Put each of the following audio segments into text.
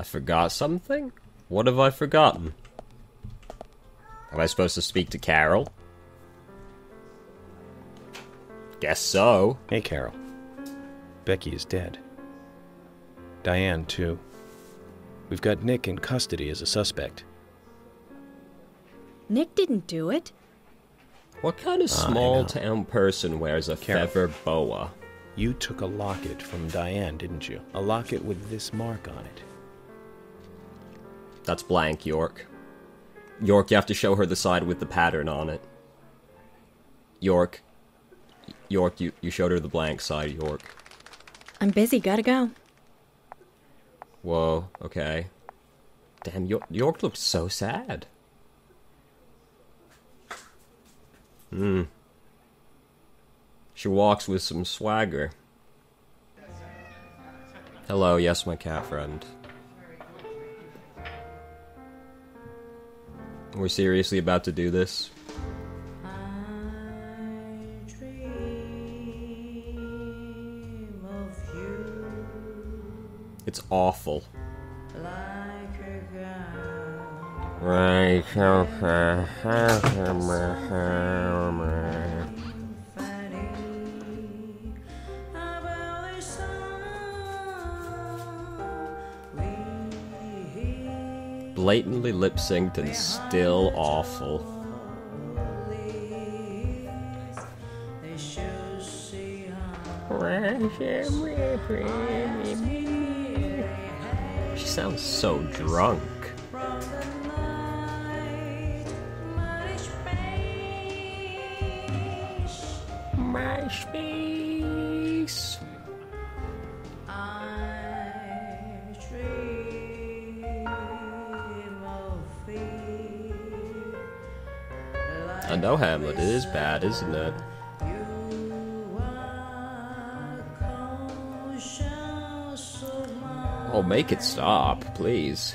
I forgot something? What have I forgotten? Am I supposed to speak to Carol? Guess so. Hey, Carol. Becky is dead. Diane, too. We've got Nick in custody as a suspect. Nick didn't do it. What kind of small-town person wears a feather boa? You took a locket from Diane, didn't you? A locket with this mark on it. That's blank, York. York, you have to show her the side with the pattern on it. York, you showed her the blank side, York. I'm busy, gotta go. Whoa, okay. Damn, York looked so sad. She walks with some swagger. Hello, yes, my cat friend. We're seriously about to do this? It's awful. Blatantly lip-synced and still awful. She sounds so drunk. My space. I know, Hamlet, it is bad, isn't it? Oh, make it stop, please.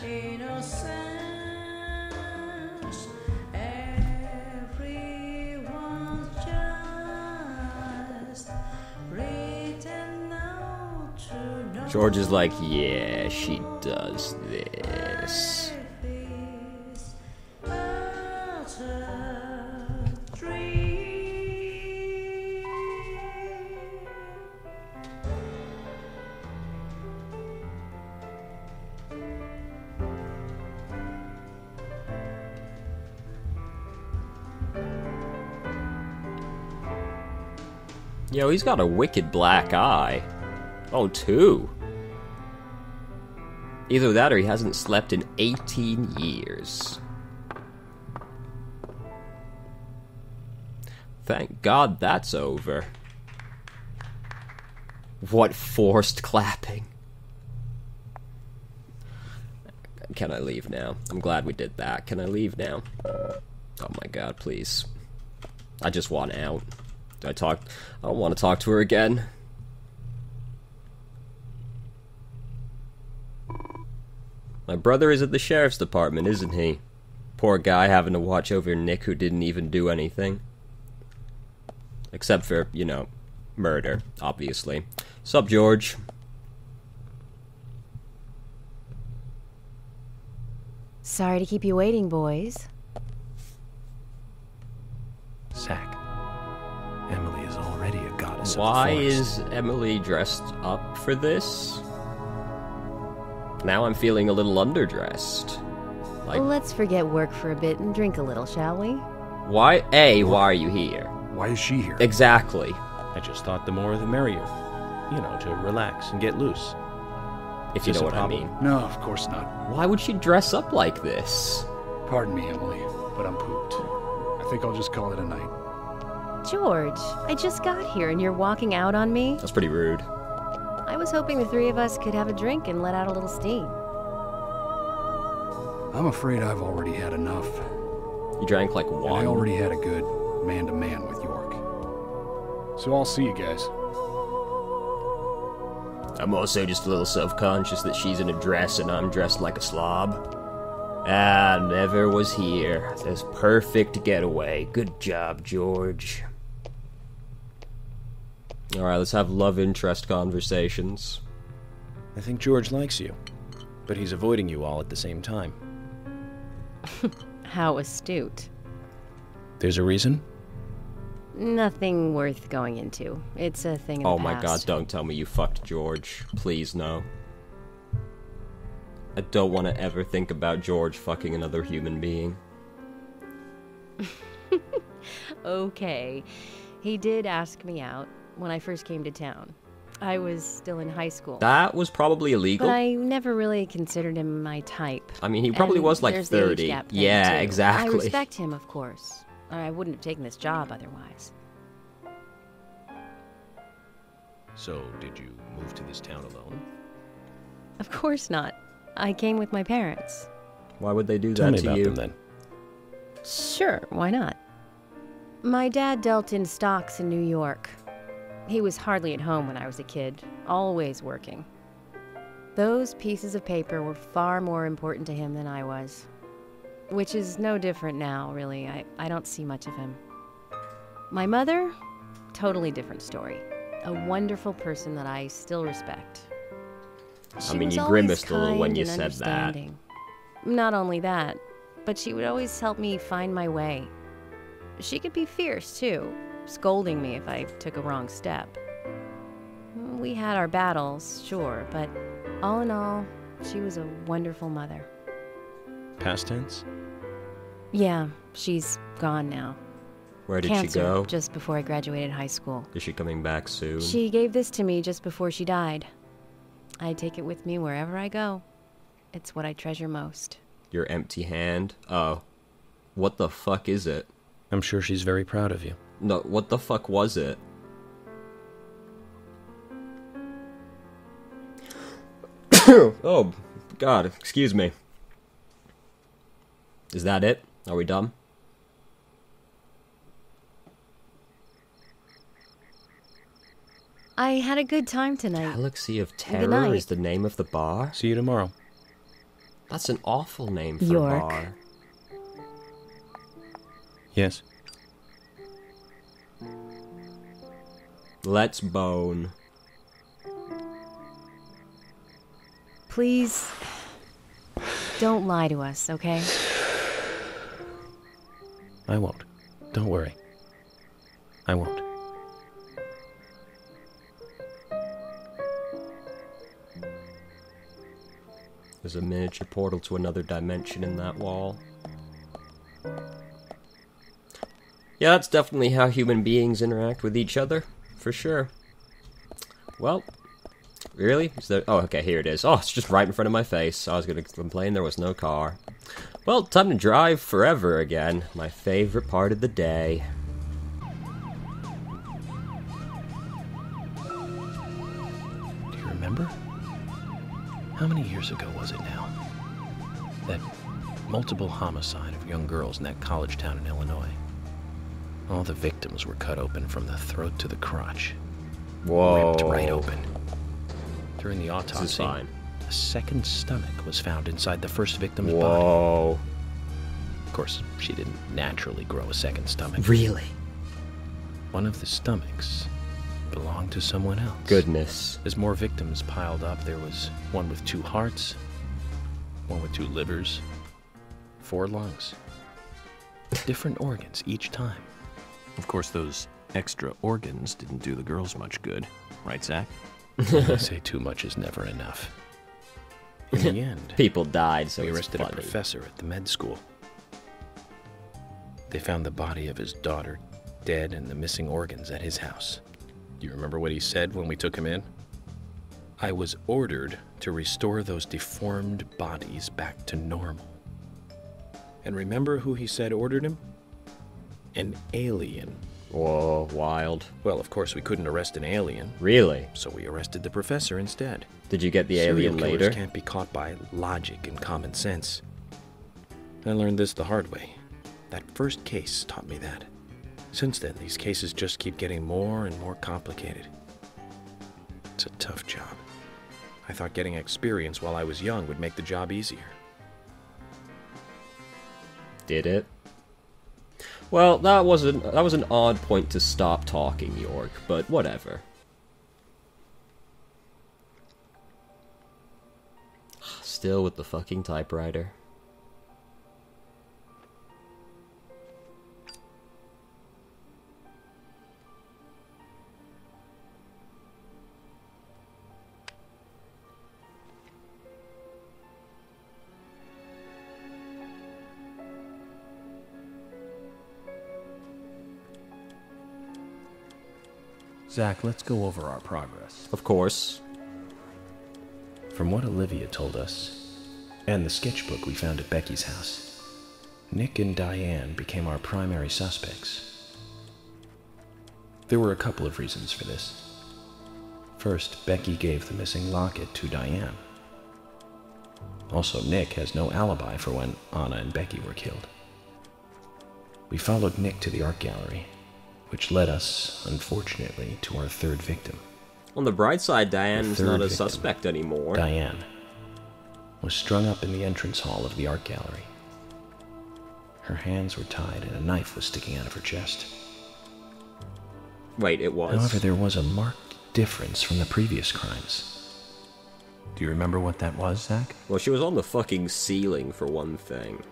George is like, yeah, she does this. Yo, he's got a wicked black eye. Oh, two. Either that or he hasn't slept in 18 years. Thank God that's over. What forced clapping. Can I leave now? I'm glad we did that. Can I leave now? Oh my God, please. I just want out. I don't want to talk to her again. My brother is at the sheriff's department, isn't he? Poor guy having to watch over Nick who didn't even do anything. Except for, you know, murder, obviously. Sup, George? Sorry to keep you waiting, boys. Sack. Emily is already a goddess Why of the forest. is Emily dressed up for this? Now I'm feeling a little underdressed. Like, Let's forget work for a bit and drink a little, shall we? why are you here? Why is she here? Exactly. I just thought the more the merrier. You know, to relax and get loose. If you know what I mean. No, of course not. Why would she dress up like this? Pardon me, Emily, but I'm pooped. I think I'll just call it a night. George, I just got here and you're walking out on me? That's pretty rude. I was hoping the three of us could have a drink and let out a little steam. I'm afraid I've already had enough. You drank like And one. I already had a good man-to-man with York. So I'll see you guys. I'm also just a little self-conscious that she's in a dress and I'm dressed like a slob. Ah, never was here. This perfect getaway. Good job, George. Alright, let's have love interest conversations. I think George likes you. but he's avoiding you all at the same time. How astute. There's a reason? Nothing worth going into. It's a thing in the Oh my god, past. don't tell me you fucked George. Please, no. I don't want to ever think about George fucking another human being. Okay. He did ask me out when I first came to town. I was still in high school. That was probably illegal. But I never really considered him my type. I mean, he probably And was like there's the age 30. gap thing, Yeah, too. exactly. I respect him, of course. I wouldn't have taken this job otherwise. So, did you move to this town alone? Of course not. I came with my parents. Why would they do Tell that me to about you? them then. Sure, why not? My dad dealt in stocks in New York. He was hardly at home when I was a kid, always working. Those pieces of paper were far more important to him than I was. Which is no different now, really. I don't see much of him. My mother? Totally different story. A wonderful person that I still respect. I mean, was you always grimaced a little when kind you and said that. understanding. Not only that, but she would always help me find my way. She could be fierce, too, scolding me if I took a wrong step. We had our battles, sure, but all in all, she was a wonderful mother. Past tense? Yeah, she's gone now. Where did Cancer, she go? just before I graduated high school. Is she coming back soon? She gave this to me just before she died. I take it with me wherever I go. It's what I treasure most. Your empty hand? Oh. What the fuck is it? I'm sure she's very proud of you. No, what the fuck was it? Oh, God, excuse me. Is that it? Are we done? I had a good time tonight. Galaxy of Good Terror night. is the name of the bar? See you tomorrow. That's an awful name for York. a bar. Yes? Let's bone. Please, don't lie to us, okay? I won't. Don't worry. I won't. There's a miniature portal to another dimension in that wall. Yeah, that's definitely how human beings interact with each other, for sure. Well, really? Is there... Oh, okay, here it is. Oh, it's just right in front of my face. I was gonna complain there was no car. Well, time to drive forever again. My favorite part of the day. Do you remember? How many years ago was it now? That multiple homicide of young girls in that college town in Illinois. All the victims were cut open from the throat to the crotch. Whoa. Ripped right open. During the This is autopsy, fine. a second stomach was found inside the first victim's body. Whoa. Of course, she didn't naturally grow a second stomach. Really? One of the stomachs belonged to someone else. Goodness. As more victims piled up, there was one with 2 hearts, one with 2 livers, 4 lungs. Different organs each time. Of course, those extra organs didn't do the girls much good. Right, Zach? They say too much is never enough. In the end, People died, so we it's arrested a funny. professor at the med school. They found the body of his daughter dead and the missing organs at his house. Do you remember what he said when we took him in? I was ordered to restore those deformed bodies back to normal. And remember who he said ordered him? An alien. Whoa, wild. Well, of course, we couldn't arrest an alien, Really? so we arrested the professor instead. Did you get the Serial alien killers later? can't be caught by logic and common sense. I learned this the hard way. That first case taught me that. Since then, these cases just keep getting more and more complicated. It's a tough job. I thought getting experience while I was young would make the job easier. Did it? Well, that was an odd point to stop talking, York, but whatever. Still with the fucking typewriter. Zach, let's go over our progress. Of course. From what Olivia told us, and the sketchbook we found at Becky's house, Nick and Diane became our primary suspects. There were a couple of reasons for this. First, Becky gave the missing locket to Diane. Also, Nick has no alibi for when Anna and Becky were killed. We followed Nick to the art gallery, which led us, unfortunately, to our third victim. On the bright side, Diane's not a victim, suspect anymore. Diane was strung up in the entrance hall of the art gallery. Her hands were tied and a knife was sticking out of her chest. Wait, it was? However, there was a marked difference from the previous crimes. Do you remember what that was, Zach? Well, she was on the fucking ceiling, for one thing.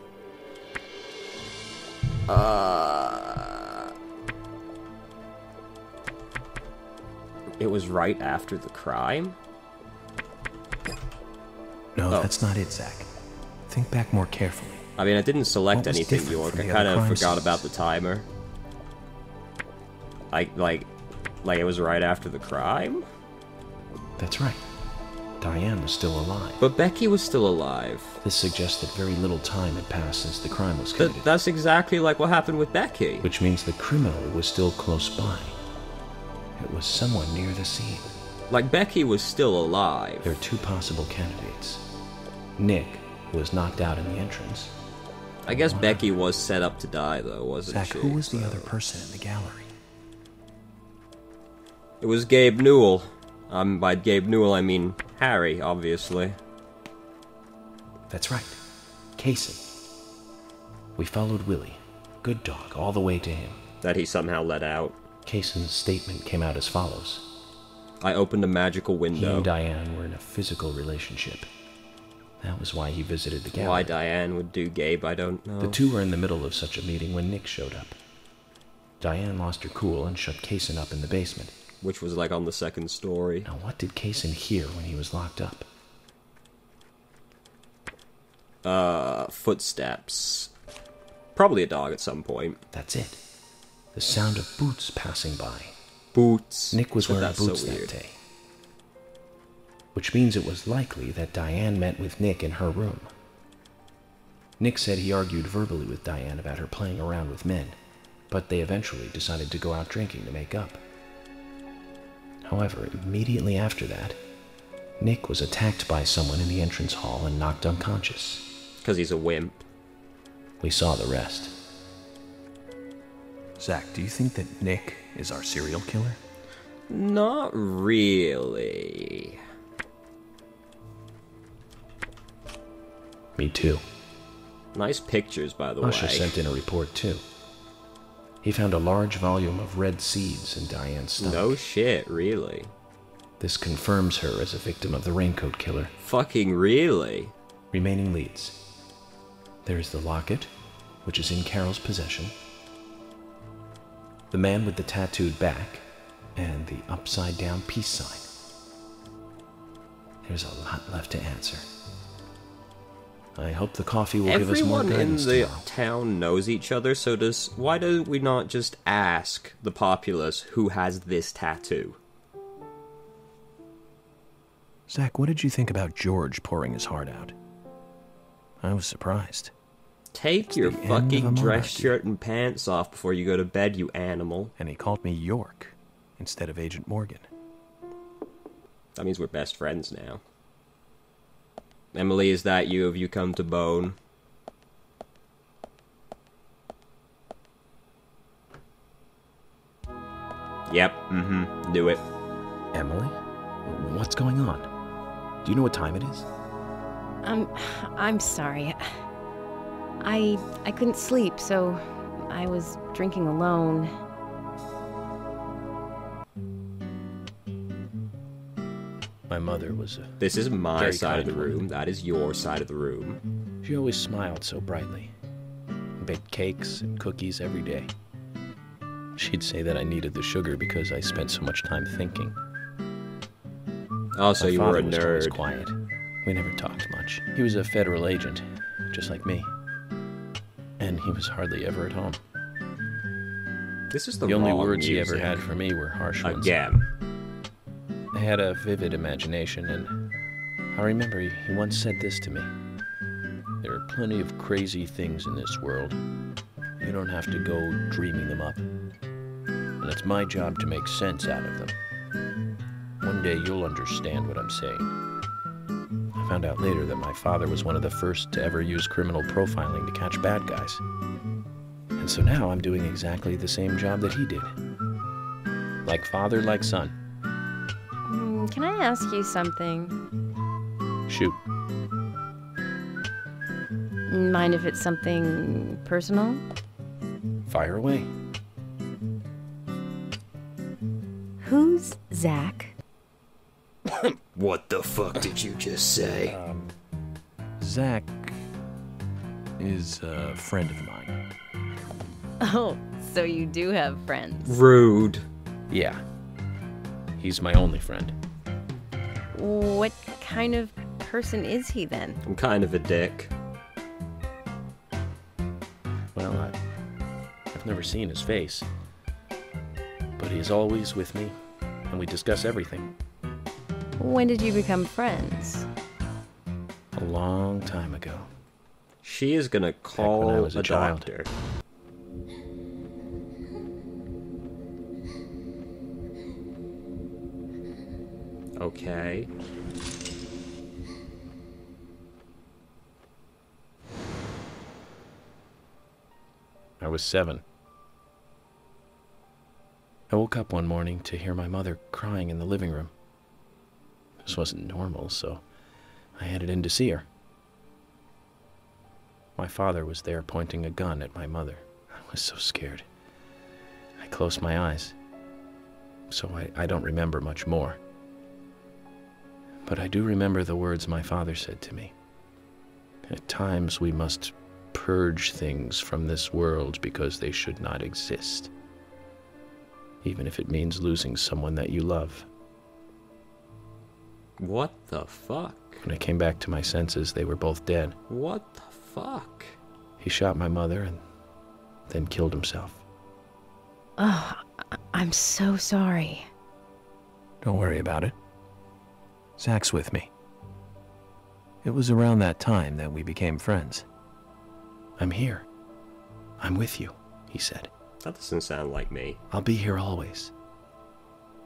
It was right after the crime? No, Oh. that's not it, Zach. Think back more carefully. I mean, I didn't select What was anything, different York. from I the kind other of crime forgot scenes? about the timer. Like it was right after the crime? That's right. Diane was still alive. But Becky was still alive. This suggests that very little time had passed since the crime was committed, That's exactly like what happened with Becky. which means the criminal was still close by. It was someone near the scene. Like, Becky was still alive. There are two possible candidates. Nick, who was knocked out in the entrance. I guess Becky was set up to die, though, wasn't Zach, she? who was the So- other person in the gallery? It was Gabe Newell. By Gabe Newell, I mean Harry, obviously. That's right. Kaysen. We followed Willie, good dog, all the way to him. That he somehow let out. Kaysen's statement came out as follows. I opened a magical He window. and Diane were in a physical relationship. That was why he visited the gallery. Why Diane would do Gabe, I don't know. The two were in the middle of such a meeting when Nick showed up. Diane lost her cool and shut Kaysen up in the basement. Which was like on the second story. Now, what did Kaysen hear when he was locked up? Footsteps. Probably a dog at some point. That's it. The sound of boots passing by. Boots. Nick was But wearing that's so boots that weird. day. Which means it was likely that Diane met with Nick in her room. Nick said he argued verbally with Diane about her playing around with men, but they eventually decided to go out drinking to make up. However, immediately after that, Nick was attacked by someone in the entrance hall and knocked unconscious. Because he's a wimp. We saw the rest. Zach, do you think that Nick is our serial killer? Not really. Me too. Nice pictures, by the Usher way. sent in a report too. He found a large volume of red seeds in Diane's stomach. No shit, really. This confirms her as a victim of the raincoat killer. Fucking really? Remaining leads. There's the locket, which is in Carol's possession. The man with the tattooed back, and the upside-down peace sign. There's a lot left to answer. I hope the coffee will give us more Everyone in guidance the tomorrow. town knows each other, so why do we not just ask the populace who has this tattoo? Zach, what did you think about George pouring his heart out? I was surprised. Take your the end of a fucking dress monarchy. shirt and pants off before you go to bed, you animal. And he called me York instead of Agent Morgan. That means we're best friends now. Emily, is that you? Have you come to bone? Yep, knew it. Emily? What's going on? Do you know what time it is? I'm sorry. I couldn't sleep, so I was drinking alone. My mother was This is my very side of the kind woman. room. That is your side of the room. She always smiled so brightly. Baked cakes and cookies every day. She'd say that I needed the sugar because I spent so much time thinking. Oh, so My you were father a was always nerd. quiet. We never talked much. He was a federal agent, just like me. And he was hardly ever at home. This is the The only wrong words he ever music. had for me were harsh ones. Again. I had a vivid imagination, and I remember he once said this to me. There are plenty of crazy things in this world. You don't have to go dreaming them up. And it's my job to make sense out of them. One day you'll understand what I'm saying. I found out later that my father was one of the first to ever use criminal profiling to catch bad guys. And so now I'm doing exactly the same job that he did. Like father, like son. Can I ask you something? Shoot. Mind if it's something personal? Fire away. Who's Zach? What the fuck did you just say? Zach is a friend of mine. Oh, so you do have friends. Rude. Yeah. He's my only friend. What kind of person is he then? I'm kind of a dick. Well, I've never seen his face. But he's always with me, and we discuss everything. When did you become friends? A long time ago. She is gonna when I call was a a child. doctor. Okay. I was 7. I woke up one morning to hear my mother crying in the living room. This wasn't normal, so I headed in to see her. My father was there pointing a gun at my mother. I was so scared. I closed my eyes, so I don't remember much more. But I do remember the words my father said to me. At times we must purge things from this world because they should not exist, even if it means losing someone that you love. What the fuck? When I came back to my senses, they were both dead. What the fuck? He shot my mother and then killed himself. Oh, I'm so sorry. Don't worry about it. Zach's with me. It was around that time that we became friends. I'm here. I'm with you, he said. That doesn't sound like me. I'll be here always.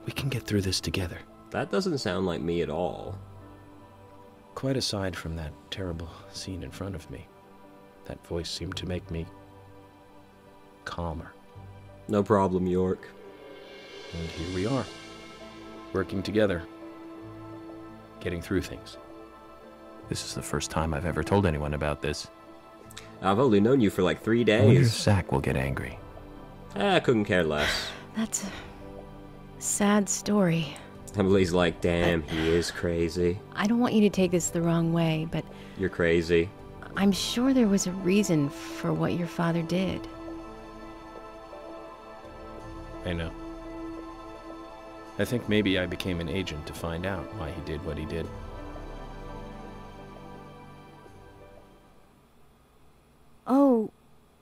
We can get through this together. That doesn't sound like me at all. Quite aside from that terrible scene in front of me, that voice seemed to make me calmer. No problem, York. And here we are, working together, getting through things. This is the first time I've ever told anyone about this. I've only known you for like 3 I wonder if days. Zach will get angry. I couldn't care less. That's a sad story. Emily's like, damn, he is crazy. I don't want you to take this the wrong way, but You're crazy. I'm sure there was a reason for what your father did. I know. I think maybe I became an agent to find out why he did what he did.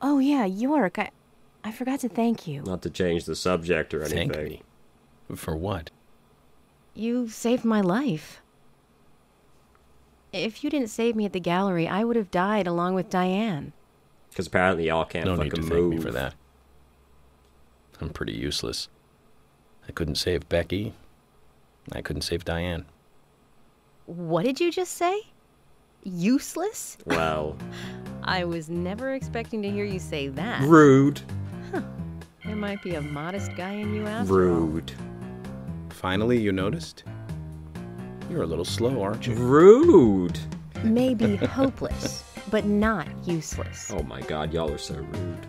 Oh yeah, York, I forgot to thank you. Not to change the subject or anything. Thank me. For what? You saved my life. If you didn't save me at the gallery, I would have died along with Diane. Because apparently y'all can't No fucking need to move. thank me for that. I'm pretty useless. I couldn't save Becky. I couldn't save Diane. What did you just say? Useless? Well, I was never expecting to hear you say that. rude. There might be a modest guy in you after all. Rude. Finally, you noticed? You're a little slow, aren't you? Rude. Maybe hopeless, but not useless. Oh my god, y'all are so rude.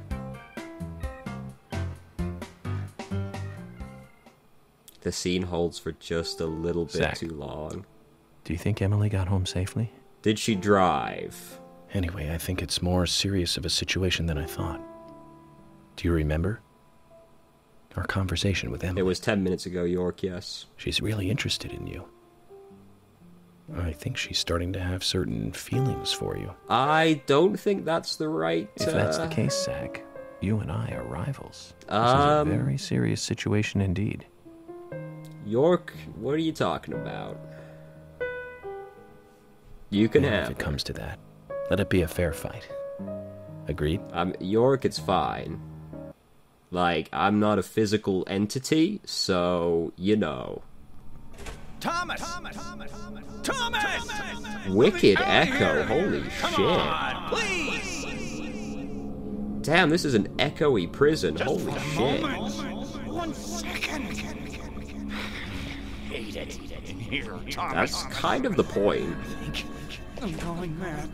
The scene holds for just a little bit Zach. too long. Do you think Emily got home safely? Did she drive? Anyway, I think it's more serious of a situation than I thought. Do you remember? Our conversation with Emily. It was 10 minutes ago, York, yes. She's really interested in you. I think she's starting to have certain feelings for you. I don't think that's the right... If that's the case, Zach, you and I are rivals. This is a very serious situation indeed. York, what are you talking about? You can Well, have if it her. comes to that, let it be a fair fight. Agreed? York, it's fine. Like, I'm not a physical entity, so, you know. Thomas! Wicked echo, holy shit. Please! Damn, this is an echoey prison, holy shit. 1 second. Hate it in here, Thomas. That's kind of the point. I'm going mad.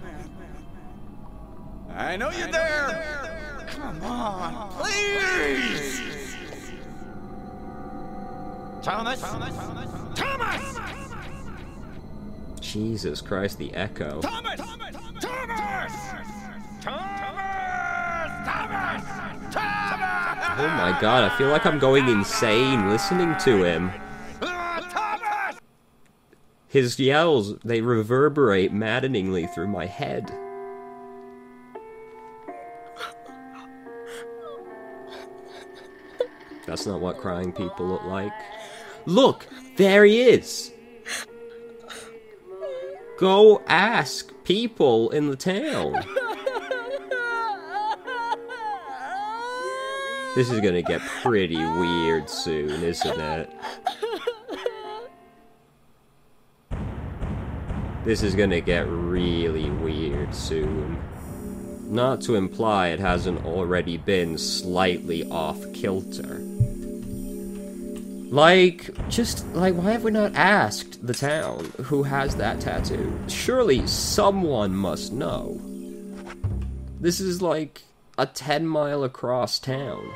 I know you're there. Come on, please. Thomas. Jesus Christ, the echo. Thomas. Oh my god, I feel like I'm going insane listening to him. His yells, they reverberate maddeningly through my head. That's not what crying people look like. Look! There he is! Go ask people in the town. This is gonna get pretty weird soon, isn't it? This is gonna get really weird soon. Not to imply it hasn't already been slightly off-kilter. Like, why have we not asked the town who has that tattoo? Surely someone must know. This is like a 10-mile across town.